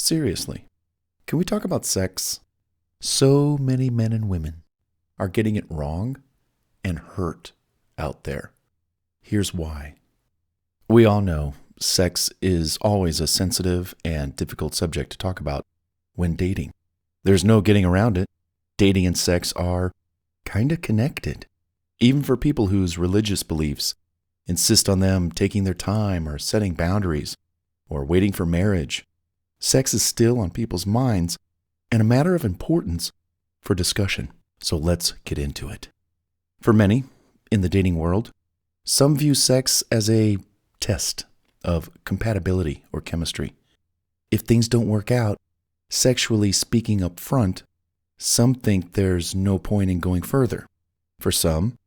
seriously, can we talk about sex? So many men and women are getting it wrong and hurt out there. Here's why. We all know sex is always a sensitive and difficult subject to talk about when dating. There's no getting around it. Dating and sex are kind of connected, even for people whose religious beliefs insist on them taking their time or setting boundaries or waiting for marriage. Sex is still on people's minds and a matter of importance for discussion. So let's get into it. For many in the dating world, some view sex as a test of compatibility or chemistry. If things don't work out, sexually speaking up front, some think there's no point in going further. For some,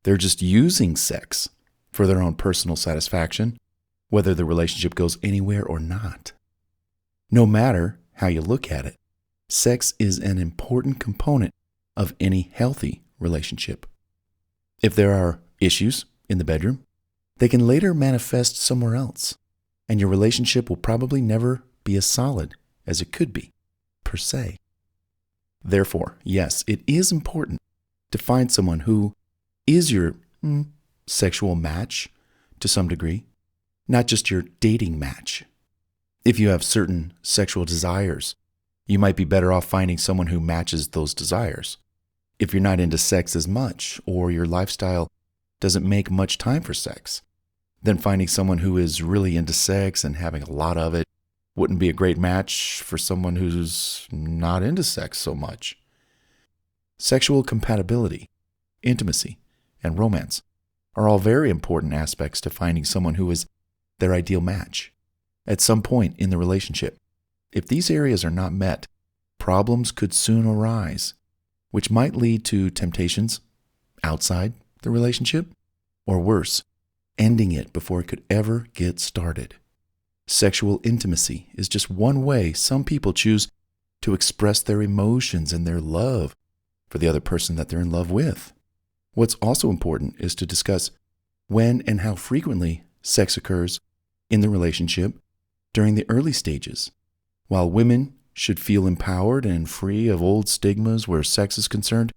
they're just using sex for their own personal satisfaction, whether the relationship goes anywhere or not. No matter how you look at it, sex is an important component of any healthy relationship. If there are issues in the bedroom, they can later manifest somewhere else, and your relationship will probably never be as solid as it could be, per se. Therefore, yes, it is important to find someone who is your sexual match to some degree, not just your dating match. If you have certain sexual desires, you might be better off finding someone who matches those desires. If you're not into sex as much, or your lifestyle doesn't make much time for sex, then finding someone who is really into sex and having a lot of it wouldn't be a great match for someone who's not into sex so much. Sexual compatibility, intimacy, and romance are all very important aspects to finding someone who is their ideal match at some point in the relationship. If these areas are not met, problems could soon arise, which might lead to temptations outside the relationship, or worse, ending it before it could ever get started. Sexual intimacy is just one way some people choose to express their emotions and their love for the other person that they're in love with. What's also important is to discuss when and how frequently sex occurs in the relationship during the early stages. While women should feel empowered and free of old stigmas where sex is concerned,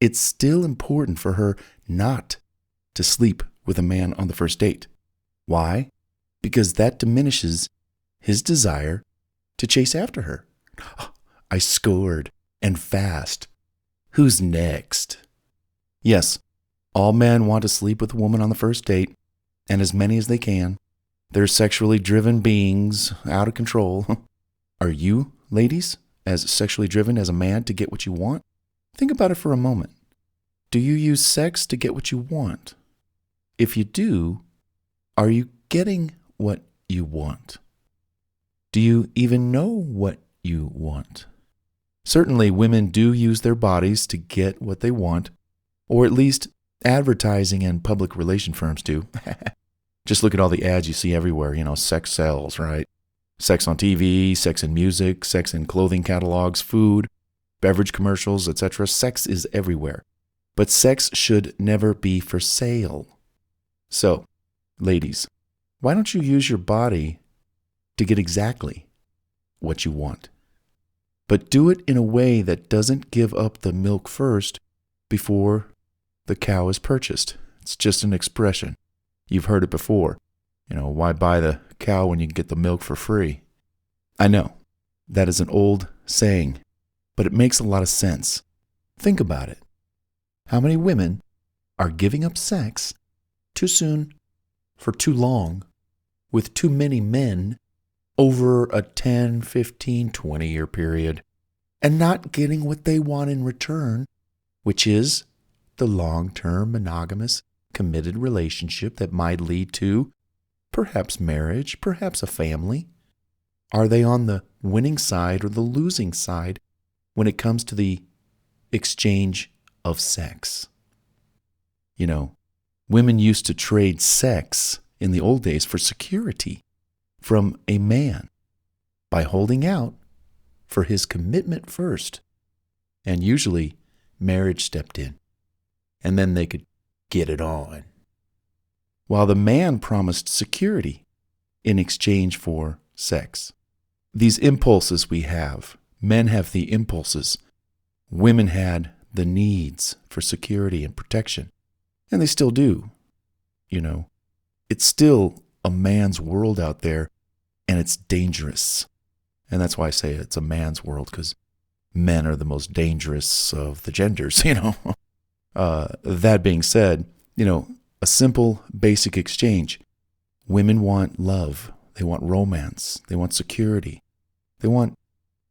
it's still important for her not to sleep with a man on the first date. Why? Because that diminishes his desire to chase after her. I scored, and fast. Who's next? Yes, all men want to sleep with a woman on the first date, and as many as they can. They're sexually driven beings, out of control. Are you, ladies, as sexually driven as a man to get what you want? Think about it for a moment. Do you use sex to get what you want? If you do, are you getting what you want? Do you even know what you want? Certainly, women do use their bodies to get what they want, or at least advertising and public relation firms do. Just look at all the ads you see everywhere, sex sells, right? Sex on TV, sex in music, sex in clothing catalogs, food, beverage commercials, etc. Sex is everywhere. But sex should never be for sale. So, ladies, why don't you use your body to get exactly what you want? But do it in a way that doesn't give up the milk first before the cow is purchased. It's just an expression. You've heard it before. Why buy the cow when you can get the milk for free? I know, that is an old saying, but it makes a lot of sense. Think about it. How many women are giving up sex too soon, for too long, with too many men over a 10, 15, 20-year period, and not getting what they want in return, which is the long-term monogamous committed relationship that might lead to perhaps marriage, perhaps a family? Are they on the winning side or the losing side when it comes to the exchange of sex? Women used to trade sex in the old days for security from a man by holding out for his commitment first. And usually marriage stepped in, and then they could get it on. While the man promised security in exchange for sex. these impulses we have, men have the impulses. Women had the needs for security and protection. And they still do. You know, it's still a man's world out there, and it's dangerous. And that's why I say it's a man's world, because men are the most dangerous of the genders, you know. That being said, you know, a simple, basic exchange. Women want love. They want romance. They want security. They want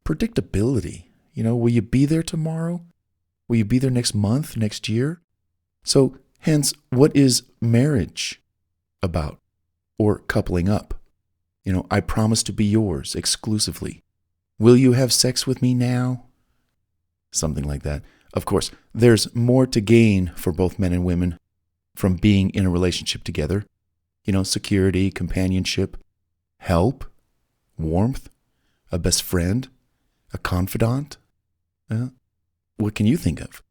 predictability. You know, will you be there tomorrow? Will you be there next month, next year? So, hence, what is marriage about? Or coupling up? You know, I promise to be yours exclusively. Will you have sex with me now? Something like that. Of course, there's more to gain for both men and women from being in a relationship together. You know, security, companionship, help, warmth, a best friend, a confidant. What can you think of?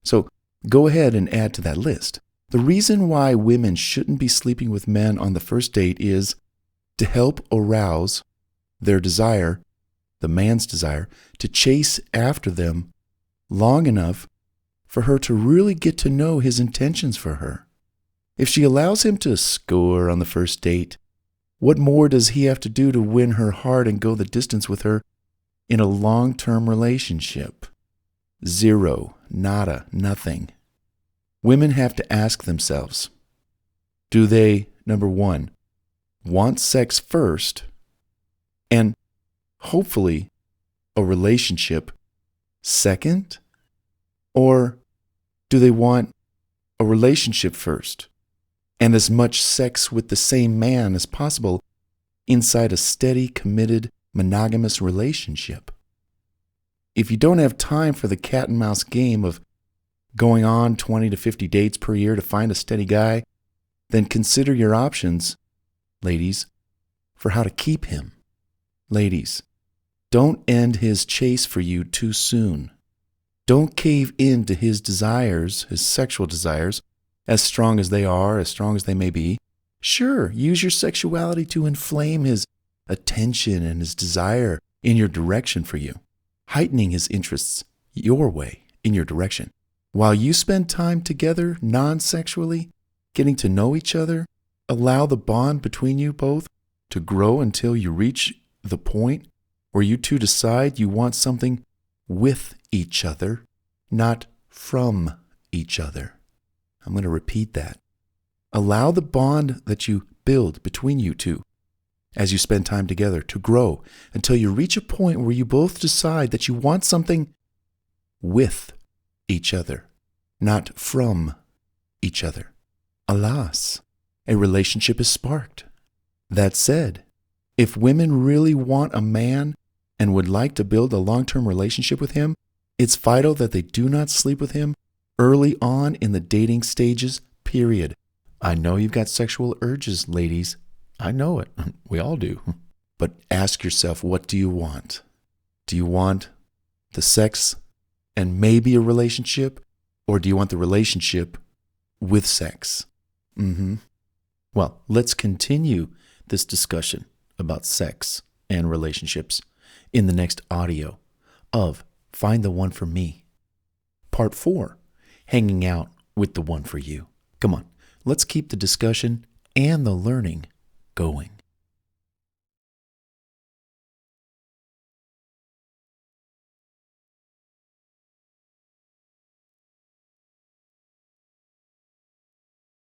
So go ahead and add to that list. The reason why women shouldn't be sleeping with men on the first date is to help arouse their desire, the man's desire, to chase after them long enough for her to really get to know his intentions for her. If she allows him to score on the first date, what more does he have to do to win her heart and go the distance with her in a long-term relationship? Zero, nada, nothing. Women have to ask themselves, do they, number one, want sex first, and hopefully a relationship second? Or do they want a relationship first and as much sex with the same man as possible inside a steady, committed, monogamous relationship? If you don't have time for the cat and mouse game of going on 20 to 50 dates per year to find a steady guy, then consider your options, ladies, for how to keep him. Ladies, don't end his chase for you too soon. Don't cave in to his desires, his sexual desires, as strong as they are, as strong as they may be. Sure, use your sexuality to inflame his attention and his desire in your direction for you, heightening his interests your way, in your direction. While you spend time together non-sexually, getting to know each other, allow the bond between you both to grow until you reach the point where you two decide you want something with each other, not from each other. I'm going to repeat that. Allow the bond that you build between you two as you spend time together to grow until you reach a point where you both decide that you want something with each other, not from each other. Alas, a relationship is sparked. That said, if women really want a man and would like to build a long-term relationship with him, it's vital that they do not sleep with him early on in the dating stages, period. I know you've got sexual urges, ladies. I know it. We all do. But ask yourself, what do you want? Do you want the sex and maybe a relationship? Or do you want the relationship with sex? Well, let's continue this discussion about sex and relationships in the next audio of Find the One for Me. Part 4, Hanging Out with the One for You. Come on, let's keep the discussion and the learning going.